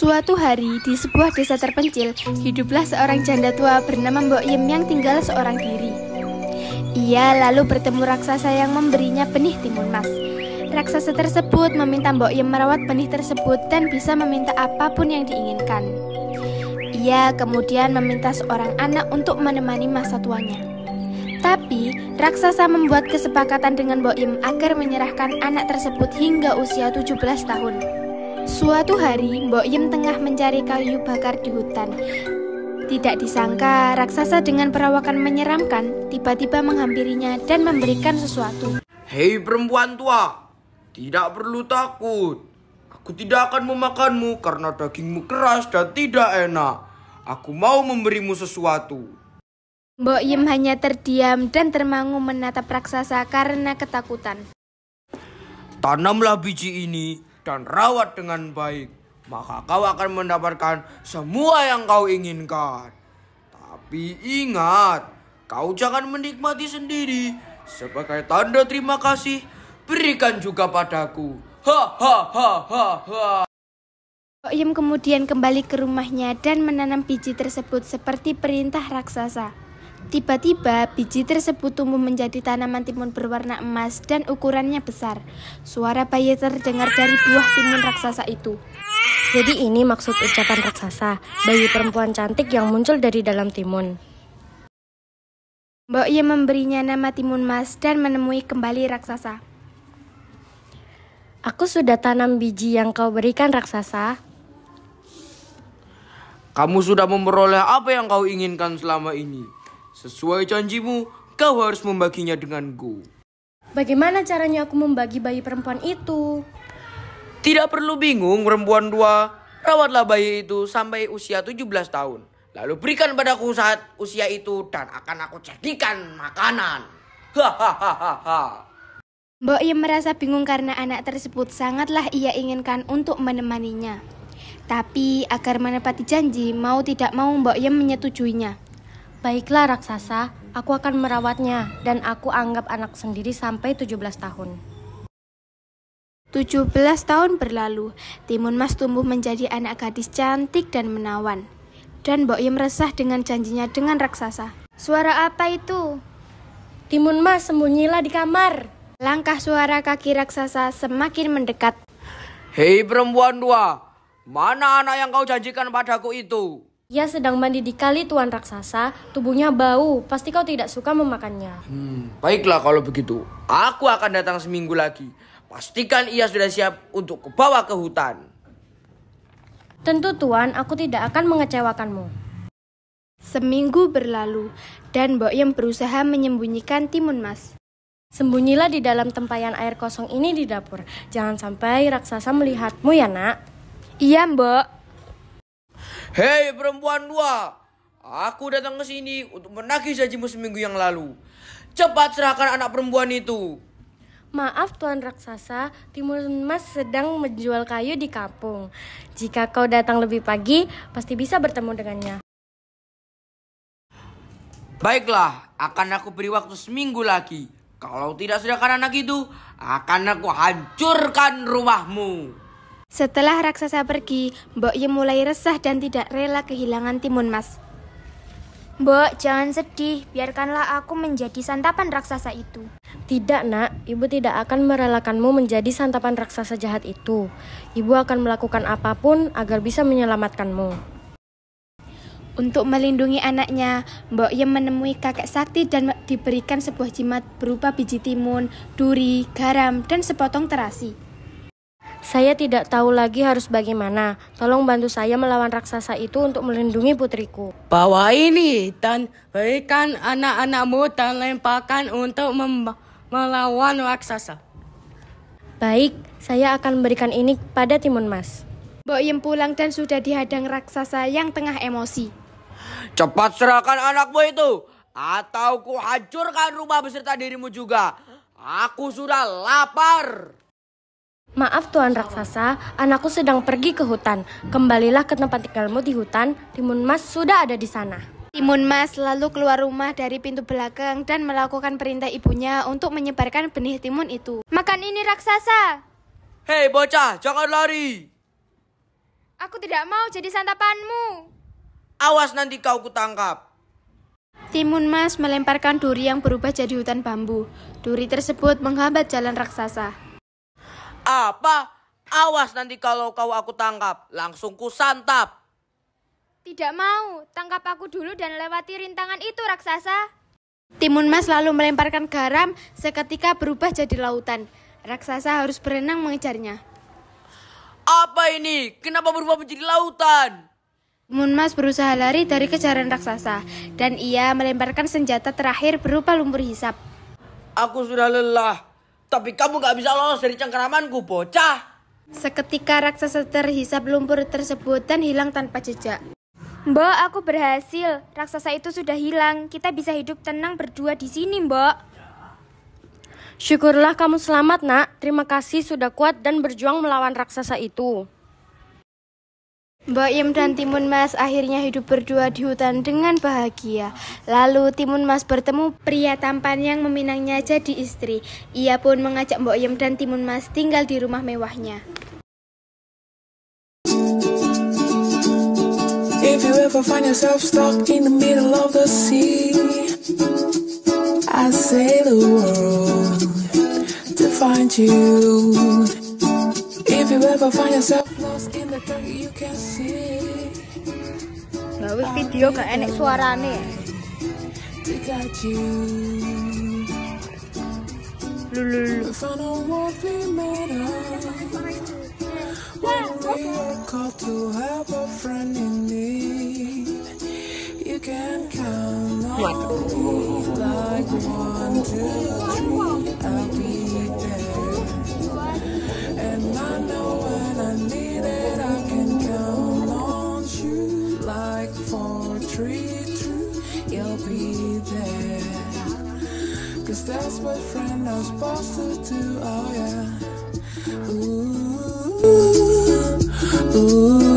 Suatu hari, di sebuah desa terpencil, hiduplah seorang janda tua bernama Mbok Yem yang tinggal seorang diri. Ia lalu bertemu raksasa yang memberinya benih timun mas. Raksasa tersebut meminta Mbok Yem merawat benih tersebut dan bisa meminta apapun yang diinginkan. Ia kemudian meminta seorang anak untuk menemani masa tuanya. Tapi, raksasa membuat kesepakatan dengan Mbok Yem agar menyerahkan anak tersebut hingga usia 17 tahun. Suatu hari, Mbok Yem tengah mencari kayu bakar di hutan. Tidak disangka, raksasa dengan perawakan menyeramkan tiba-tiba menghampirinya dan memberikan sesuatu. Hei perempuan tua, tidak perlu takut. Aku tidak akan memakanmu karena dagingmu keras dan tidak enak. Aku mau memberimu sesuatu. Mbok Yem hanya terdiam dan termangu menatap raksasa karena ketakutan. Tanamlah biji ini dan rawat dengan baik, maka kau akan mendapatkan semua yang kau inginkan. Tapi ingat, kau jangan menikmati sendiri. Sebagai tanda terima kasih, berikan juga padaku. Ha ha ha ha ha. Mbok Yem kemudian kembali ke rumahnya dan menanam biji tersebut seperti perintah raksasa. Tiba-tiba biji tersebut tumbuh menjadi tanaman timun berwarna emas dan ukurannya besar. Suara bayi terdengar dari buah timun raksasa itu. Jadi ini maksud ucapan raksasa, bayi perempuan cantik yang muncul dari dalam timun. Mbok Yem memberinya nama timun mas dan menemui kembali raksasa. Aku sudah tanam biji yang kau berikan raksasa. Kamu sudah memperoleh apa yang kau inginkan selama ini. Sesuai janjimu, kau harus membaginya denganku. Bagaimana caranya aku membagi bayi perempuan itu? Tidak perlu bingung perempuan tua. Rawatlah bayi itu sampai usia 17 tahun. Lalu berikan padaku saat usia itu dan akan aku jadikan makanan. Hahaha. Mbok Yem merasa bingung karena anak tersebut sangatlah ia inginkan untuk menemaninya. Tapi agar menepati janji, mau tidak mau Mbok Yem menyetujuinya. Baiklah raksasa, aku akan merawatnya dan aku anggap anak sendiri sampai 17 tahun. 17 tahun berlalu, timun mas tumbuh menjadi anak gadis cantik dan menawan. Dan Mbok Yem resah dengan janjinya dengan raksasa. Suara apa itu? Timun mas, sembunyilah di kamar. Langkah suara kaki raksasa semakin mendekat. Hei perempuan tua, mana anak yang kau janjikan padaku itu? Ia sedang mandi di kali tuan raksasa, tubuhnya bau, pasti kau tidak suka memakannya. Baiklah kalau begitu, aku akan datang seminggu lagi. Pastikan ia sudah siap untuk kubawa ke hutan. Tentu tuan, aku tidak akan mengecewakanmu. Seminggu berlalu, dan Mbok Yem berusaha menyembunyikan timun mas. Sembunyilah di dalam tempayan air kosong ini di dapur. Jangan sampai raksasa melihatmu ya nak. Iya Mbok. Hei perempuan tua, aku datang ke sini untuk menagih janjimu seminggu yang lalu. Cepat serahkan anak perempuan itu. Maaf tuan raksasa, timun mas sedang menjual kayu di kampung. Jika kau datang lebih pagi, pasti bisa bertemu dengannya. Baiklah, akan aku beri waktu seminggu lagi. Kalau tidak serahkan anak itu, akan aku hancurkan rumahmu. Setelah raksasa pergi, Mbok Yem mulai resah dan tidak rela kehilangan timun mas. Mbok, jangan sedih, biarkanlah aku menjadi santapan raksasa itu. Tidak nak, ibu tidak akan merelakanmu menjadi santapan raksasa jahat itu. Ibu akan melakukan apapun agar bisa menyelamatkanmu. Untuk melindungi anaknya, Mbok Yem menemui kakek sakti dan diberikan sebuah jimat berupa biji timun, duri, garam, dan sepotong terasi. Saya tidak tahu lagi harus bagaimana. Tolong bantu saya melawan raksasa itu untuk melindungi putriku. Bawa ini dan berikan anak-anakmu dan lemparkan untuk melawan raksasa. Baik, saya akan memberikan ini pada timun mas. Mbok Yem pulang dan sudah dihadang raksasa yang tengah emosi. Cepat serahkan anakmu itu, atau ku hancurkan rumah beserta dirimu juga. Aku sudah lapar. Maaf tuan raksasa, anakku sedang pergi ke hutan. Kembalilah ke tempat tinggalmu di hutan, timun mas sudah ada di sana. Timun mas lalu keluar rumah dari pintu belakang dan melakukan perintah ibunya untuk menyebarkan benih timun itu. Makan ini raksasa! Hei bocah, jangan lari. Aku tidak mau jadi santapanmu. Awas nanti kau kutangkap. Timun Mas melemparkan duri yang berubah jadi hutan bambu. Duri tersebut menghambat jalan raksasa. Apa? Awas nanti kalau kau aku tangkap, langsung ku santap. Tidak mau, tangkap aku dulu dan lewati rintangan itu raksasa. Timun Mas lalu melemparkan garam, seketika berubah jadi lautan. Raksasa harus berenang mengejarnya. Apa ini? Kenapa berubah menjadi lautan? Timun Mas berusaha lari dari kejaran raksasa, dan ia melemparkan senjata terakhir berupa lumpur hisap. Aku sudah lelah, tapi kamu gak bisa lolos dari cengkeramanku, bocah. Seketika raksasa terhisap lumpur tersebut dan hilang tanpa jejak. Mbok, aku berhasil. Raksasa itu sudah hilang. Kita bisa hidup tenang berdua di sini, Mbok. Syukurlah kamu selamat, Nak. Terima kasih sudah kuat dan berjuang melawan raksasa itu. Mbok Yem dan Timun Mas akhirnya hidup berdua di hutan dengan bahagia. Lalu Timun Mas bertemu pria tampan yang meminangnya jadi istri. Ia pun mengajak Mbok Yem dan Timun Mas tinggal di rumah mewahnya. If you ever find yourself stuck in the middle of the sea, I sail the world to find you. If you ever find yourself lost in the dark, you can see. Gawe video gak enek suarane. To guide you. Lulu. We found a world we made up. When we are called to have a friend in need, you can count on me like 1, 2, 3. I'll be there. And I know when I need it, I can count on you like 4, 3, 2. You'll be there. 'Cause that's what friends are supposed to do. Oh yeah. Ooh. Ooh.